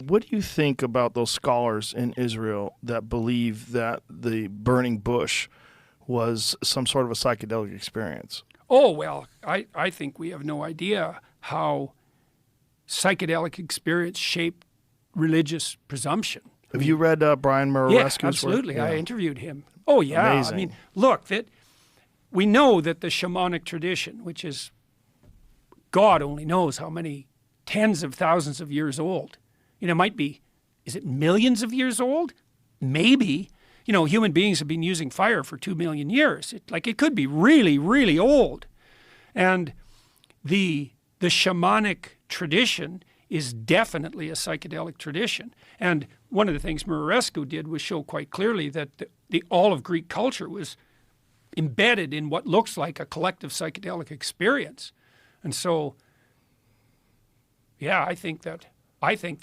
What do you think about those scholars in Israel that believe that the burning bush was some sort of a psychedelic experience? Oh, well, I think we have no idea how psychedelic experience shaped religious presumption. Have you read Brian Yeah, Muraresku's work? absolutely. I interviewed him. Oh, yeah. Amazing. I mean, look, that we know that the shamanic tradition, which is God only knows how many tens of thousands of years old. It might be, is it millions of years old? Maybe. Human beings have been using fire for 2 million years. It could be really, really old. And the shamanic tradition is definitely a psychedelic tradition. And one of the things Muraresku did was show quite clearly that all of Greek culture was embedded in what looks like a collective psychedelic experience. And so, yeah, I think the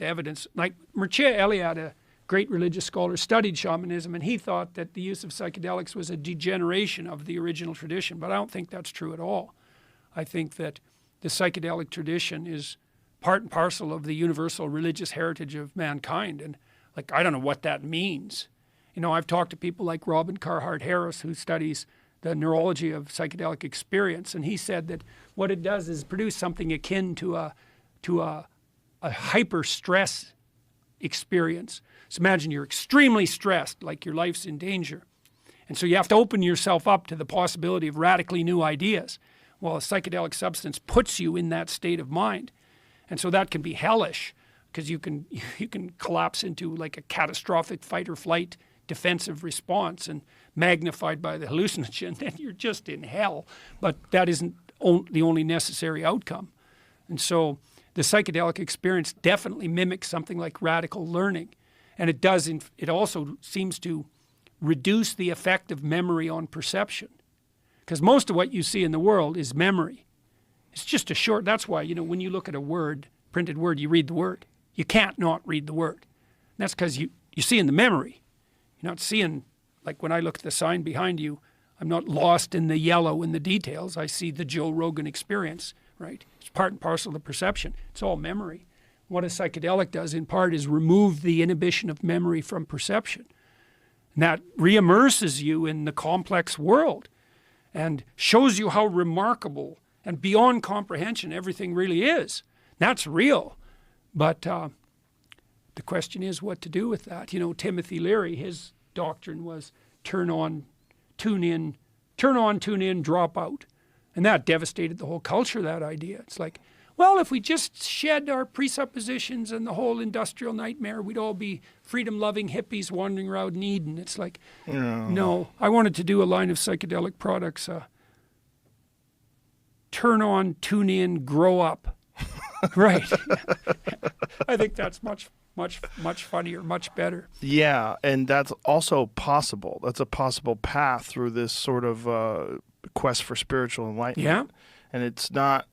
evidence, like Mircea Eliade, a great religious scholar, studied shamanism, and he thought that the use of psychedelics was a degeneration of the original tradition, but I don't think that's true at all. I think that the psychedelic tradition is part and parcel of the universal religious heritage of mankind, and I don't know what that means. I've talked to people like Robin Carhart Harris, who studies the neurology of psychedelic experience, and he said that what it does is produce something akin to a hyper stress experience. So imagine you're extremely stressed, like your life's in danger. And so you have to open yourself up to the possibility of radically new ideas. Well, a psychedelic substance puts you in that state of mind. And so that can be hellish, because you can collapse into like a catastrophic fight or flight defensive response, and magnified by the hallucinogen, then you're just in hell. But that isn't the only necessary outcome. And so the psychedelic experience definitely mimics something like radical learning. And it also seems to reduce the effect of memory on perception. Because most of what you see in the world is memory. It's just that's why, when you look at a printed word, you read the word. You can't not read the word. And that's because you see in the memory. You're not seeing, like when I look at the sign behind you, I'm not lost in the yellow in the details. I see the Joe Rogan experience, right? It's part and parcel of the perception. It's all memory. What a psychedelic does in part is remove the inhibition of memory from perception. And that re-immerses you in the complex world and shows you how remarkable and beyond comprehension everything really is. That's real. But the question is what to do with that. Timothy Leary, his doctrine was turn on, tune in, drop out. And that devastated the whole culture, that idea. It's like, well, if we just shed our presuppositions and the whole industrial nightmare, we'd all be freedom-loving hippies wandering around in Eden. It's like, no. I wanted to do a line of psychedelic products. Turn on, tune in, grow up. Right. I think that's much funnier, much better. Yeah, and that's also possible. That's a possible path through this sort of quest for spiritual enlightenment. Yeah. And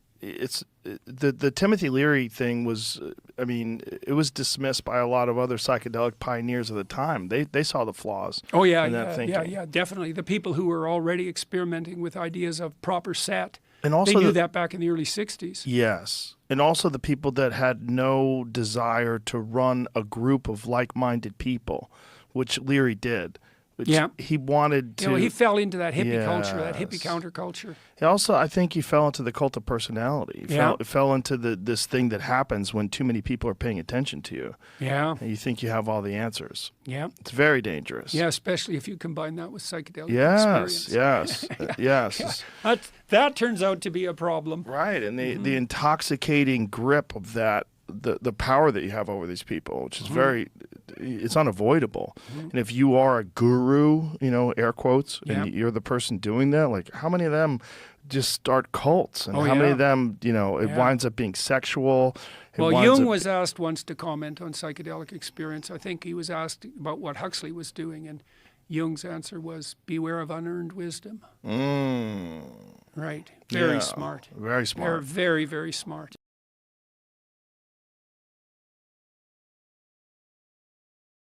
the Timothy Leary thing was, it was dismissed by a lot of other psychedelic pioneers of the time. They saw the flaws. Oh yeah, in that thinking. yeah, definitely. The people who were already experimenting with ideas of proper set, and also they knew that back in the early 60s. Yes. And also the people that had no desire to run a group of like-minded people, which Leary did. He wanted to. He fell into that hippie culture, that hippie counterculture. Also, I think he fell into the cult of personality. He fell into this thing that happens when too many people are paying attention to you. Yeah. And you think you have all the answers. Yeah. It's very dangerous. Yeah, especially if you combine that with psychedelic experience. Yes. That turns out to be a problem. Right, and the intoxicating grip of that, the power that you have over these people, which is it's unavoidable. And if you are a guru, air quotes, and you're the person doing that, like how many of them just start cults, and how many of them, it winds up being sexual. Well, Jung was asked once to comment on psychedelic experience. I think he was asked about what Huxley was doing, and Jung's answer was, beware of unearned wisdom. Right. Very smart. Very smart. They're very, very smart.